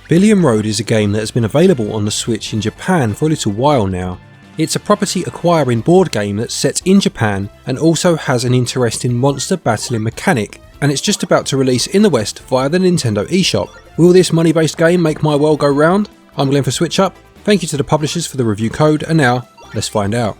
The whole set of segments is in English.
Billion Road is a game that has been available on the Switch in Japan for a little while now. It's a property acquiring board game that's set in Japan and also has an interesting monster battling mechanic, and it's just about to release in the West via the Nintendo eShop. Will this money-based game make my world go round? I'm Glen for SwitchUp. Thank you to the publishers for the review code, and now, let's find out.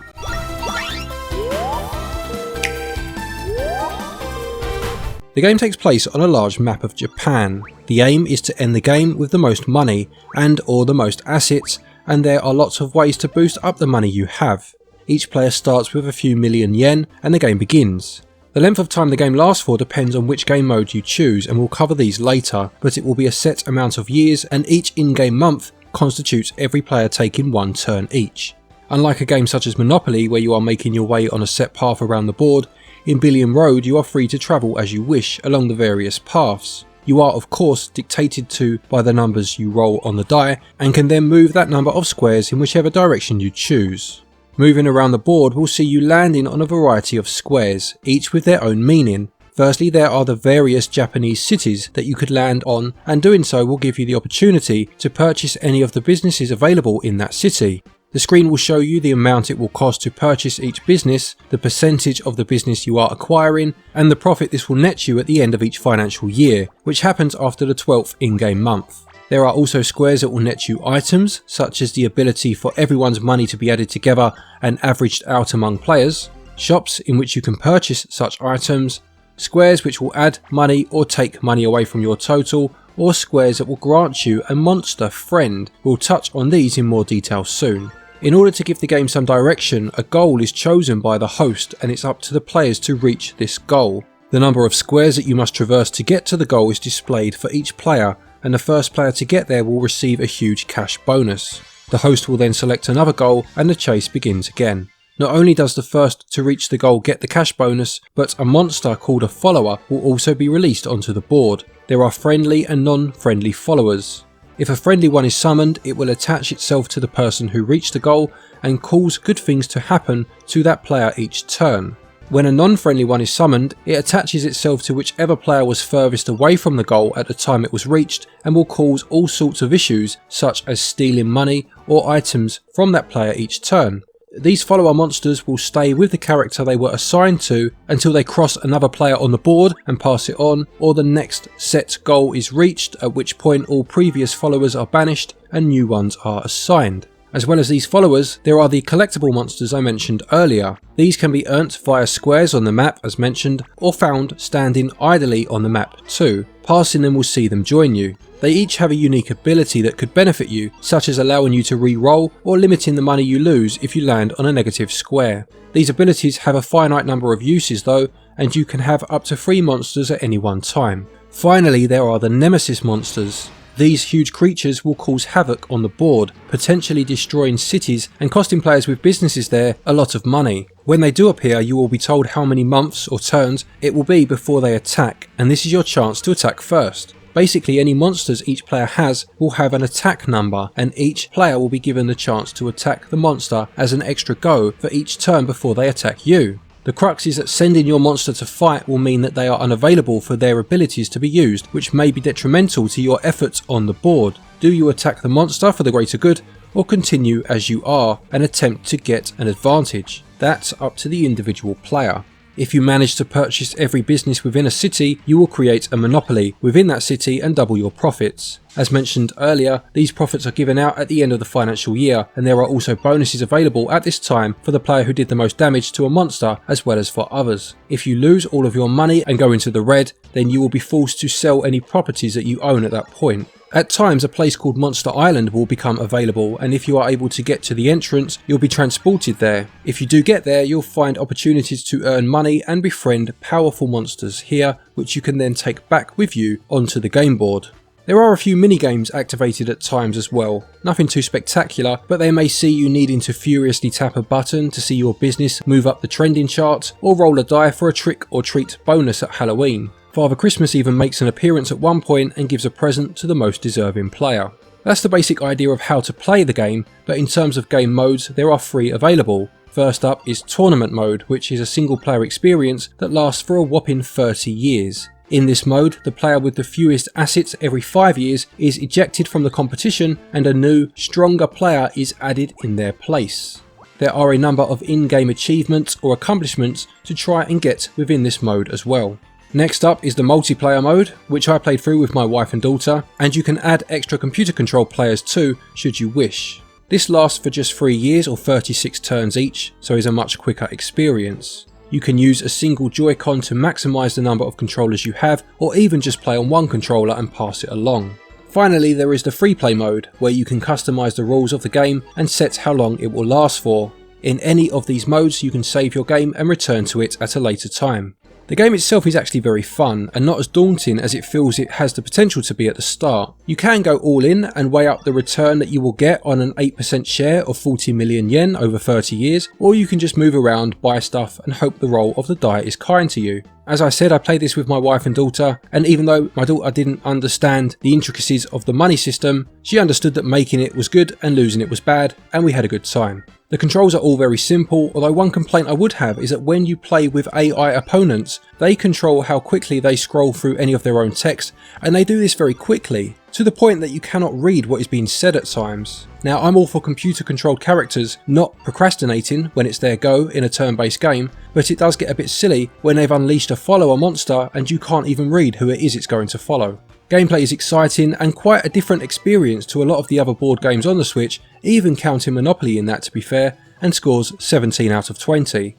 The game takes place on a large map of Japan. The aim is to end the game with the most money and or the most assets, and there are lots of ways to boost up the money you have. Each player starts with a few million yen and the game begins. The length of time the game lasts for depends on which game mode you choose, and we'll cover these later, but it will be a set amount of years, and each in-game month constitutes every player taking one turn each. Unlike a game such as Monopoly, where you are making your way on a set path around the board, in Billion Road you are free to travel as you wish along the various paths. You are of course dictated to by the numbers you roll on the die, and can then move that number of squares in whichever direction you choose. Moving around the board will see you landing on a variety of squares, each with their own meaning. Firstly, there are the various Japanese cities that you could land on, and doing so will give you the opportunity to purchase any of the businesses available in that city. The screen will show you the amount it will cost to purchase each business, the percentage of the business you are acquiring, and the profit this will net you at the end of each financial year, which happens after the 12th in-game month. There are also squares that will net you items, such as the ability for everyone's money to be added together and averaged out among players, shops in which you can purchase such items, squares which will add money or take money away from your total, or squares that will grant you a monster friend. We'll touch on these in more detail soon. In order to give the game some direction, a goal is chosen by the host, and it's up to the players to reach this goal. The number of squares that you must traverse to get to the goal is displayed for each player, and the first player to get there will receive a huge cash bonus. The host will then select another goal and the chase begins again. Not only does the first to reach the goal get the cash bonus, but a monster called a follower will also be released onto the board. There are friendly and non-friendly followers. If a friendly one is summoned, it will attach itself to the person who reached the goal and cause good things to happen to that player each turn. When a non-friendly one is summoned, it attaches itself to whichever player was furthest away from the goal at the time it was reached, and will cause all sorts of issues such as stealing money or items from that player each turn. These follower monsters will stay with the character they were assigned to until they cross another player on the board and pass it on, or the next set goal is reached, at which point all previous followers are banished and new ones are assigned. As well as these followers, there are the collectible monsters I mentioned earlier. These can be earned via squares on the map as mentioned, or found standing idly on the map too. Passing them will see them join you. They each have a unique ability that could benefit you, such as allowing you to re-roll or limiting the money you lose if you land on a negative square. These abilities have a finite number of uses though, and you can have up to 3 monsters at any one time. Finally, there are the Nemesis monsters. These huge creatures will cause havoc on the board, potentially destroying cities and costing players with businesses there a lot of money. When they do appear, you will be told how many months or turns it will be before they attack, and this is your chance to attack first. Basically, any monsters each player has will have an attack number, and each player will be given the chance to attack the monster as an extra go for each turn before they attack you. The crux is that sending your monster to fight will mean that they are unavailable for their abilities to be used, which may be detrimental to your efforts on the board. Do you attack the monster for the greater good, or continue as you are and attempt to get an advantage? That's up to the individual player. If you manage to purchase every business within a city, you will create a monopoly within that city and double your profits. As mentioned earlier, these profits are given out at the end of the financial year, and there are also bonuses available at this time for the player who did the most damage to a monster as well as for others. If you lose all of your money and go into the red, then you will be forced to sell any properties that you own at that point. At times a place called Monster Island will become available, and if you are able to get to the entrance, you'll be transported there. If you do get there, you'll find opportunities to earn money and befriend powerful monsters here, which you can then take back with you onto the game board. There are a few minigames activated at times as well. Nothing too spectacular, but they may see you needing to furiously tap a button to see your business move up the trending chart, or roll a die for a trick or treat bonus at Halloween. Father Christmas even makes an appearance at one point and gives a present to the most deserving player. That's the basic idea of how to play the game, but in terms of game modes, there are 3 available. First up is Tournament Mode, which is a single player experience that lasts for a whopping 30 years. In this mode, the player with the fewest assets every 5 years is ejected from the competition and a new, stronger player is added in their place. There are a number of in-game achievements or accomplishments to try and get within this mode as well. Next up is the multiplayer mode, which I played through with my wife and daughter, and you can add extra computer controlled players too, should you wish. This lasts for just 3 years or 36 turns each, so is a much quicker experience. You can use a single Joy-Con to maximise the number of controllers you have, or even just play on one controller and pass it along. Finally, there is the free play mode, where you can customise the rules of the game and set how long it will last for. In any of these modes you can save your game and return to it at a later time. The game itself is actually very fun and not as daunting as it feels it has the potential to be at the start. You can go all in and weigh up the return that you will get on an 8% share of 40 million yen over 30 years, or you can just move around, buy stuff and hope the roll of the die is kind to you. As I said, I played this with my wife and daughter, and even though my daughter didn't understand the intricacies of the money system, she understood that making it was good and losing it was bad, and we had a good time. The controls are all very simple, although one complaint I would have is that when you play with AI opponents, they control how quickly they scroll through any of their own text, and they do this very quickly, to the point that you cannot read what is being said at times. Now, I'm all for computer controlled characters not procrastinating when it's their go in a turn-based game, but it does get a bit silly when they've unleashed a follower monster and you can't even read who it is it's going to follow. Gameplay is exciting and quite a different experience to a lot of the other board games on the Switch, even counting Monopoly in that to be fair, and scores 17 out of 20.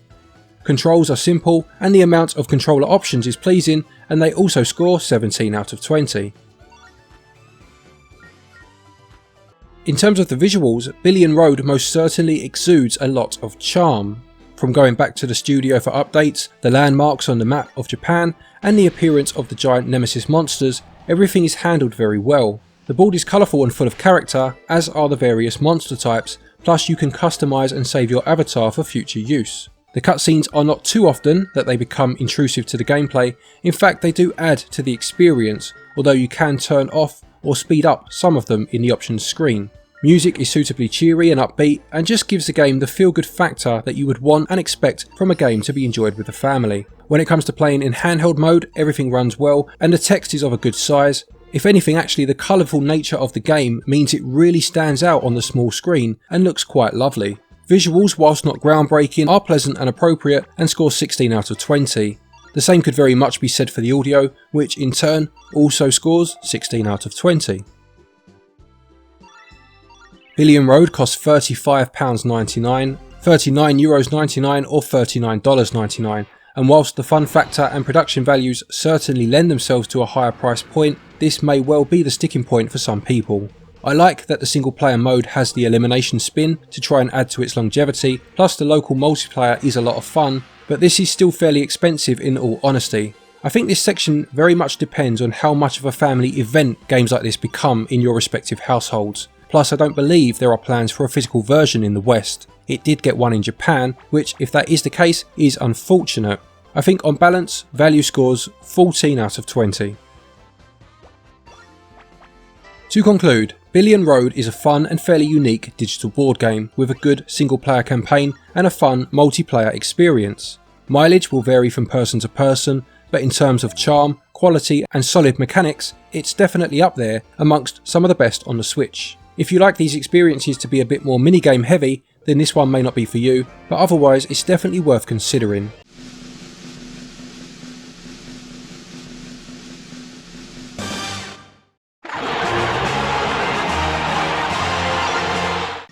Controls are simple and the amount of controller options is pleasing, and they also score 17 out of 20. In terms of the visuals, Billion Road most certainly exudes a lot of charm. From going back to the studio for updates, the landmarks on the map of Japan, and the appearance of the giant nemesis monsters, everything is handled very well. The board is colourful and full of character, as are the various monster types, plus you can customise and save your avatar for future use. The cutscenes are not too often that they become intrusive to the gameplay. In fact, they do add to the experience, although you can turn off or speed up some of them in the options screen. Music is suitably cheery and upbeat, and just gives the game the feel-good factor that you would want and expect from a game to be enjoyed with the family. When it comes to playing in handheld mode, everything runs well and the text is of a good size. If anything, actually the colourful nature of the game means it really stands out on the small screen and looks quite lovely. Visuals, whilst not groundbreaking, are pleasant and appropriate and score 16 out of 20. The same could very much be said for the audio, which in turn also scores 16 out of 20. Billion Road costs £35.99, €39.99 or $39.99, and whilst the fun factor and production values certainly lend themselves to a higher price point, this may well be the sticking point for some people. I like that the single player mode has the elimination spin to try and add to its longevity, plus the local multiplayer is a lot of fun, but this is still fairly expensive in all honesty. I think this section very much depends on how much of a family event games like this become in your respective households. Plus, I don't believe there are plans for a physical version in the West. It did get one in Japan, which, if that is the case, is unfortunate. I think on balance, value scores 14 out of 20. To conclude, Billion Road is a fun and fairly unique digital board game with a good single player campaign and a fun multiplayer experience. Mileage will vary from person to person, but in terms of charm, quality and solid mechanics, it's definitely up there amongst some of the best on the Switch. If you like these experiences to be a bit more minigame heavy, then this one may not be for you, but otherwise it's definitely worth considering.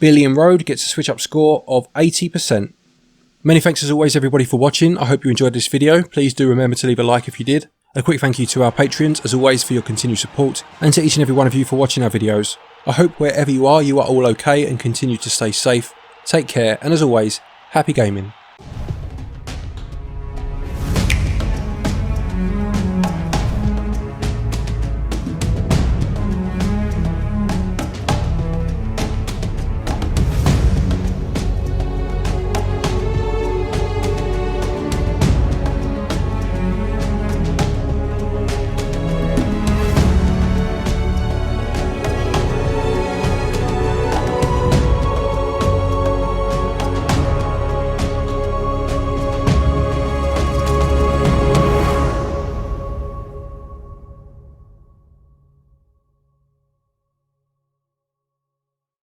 Billion Road gets a SwitchUp score of 80%. Many thanks as always everybody for watching. I hope you enjoyed this video. Please do remember to leave a like if you did. A quick thank you to our Patreons as always for your continued support, and to each and every one of you for watching our videos. I hope wherever you are all okay and continue to stay safe. Take care, and as always, happy gaming.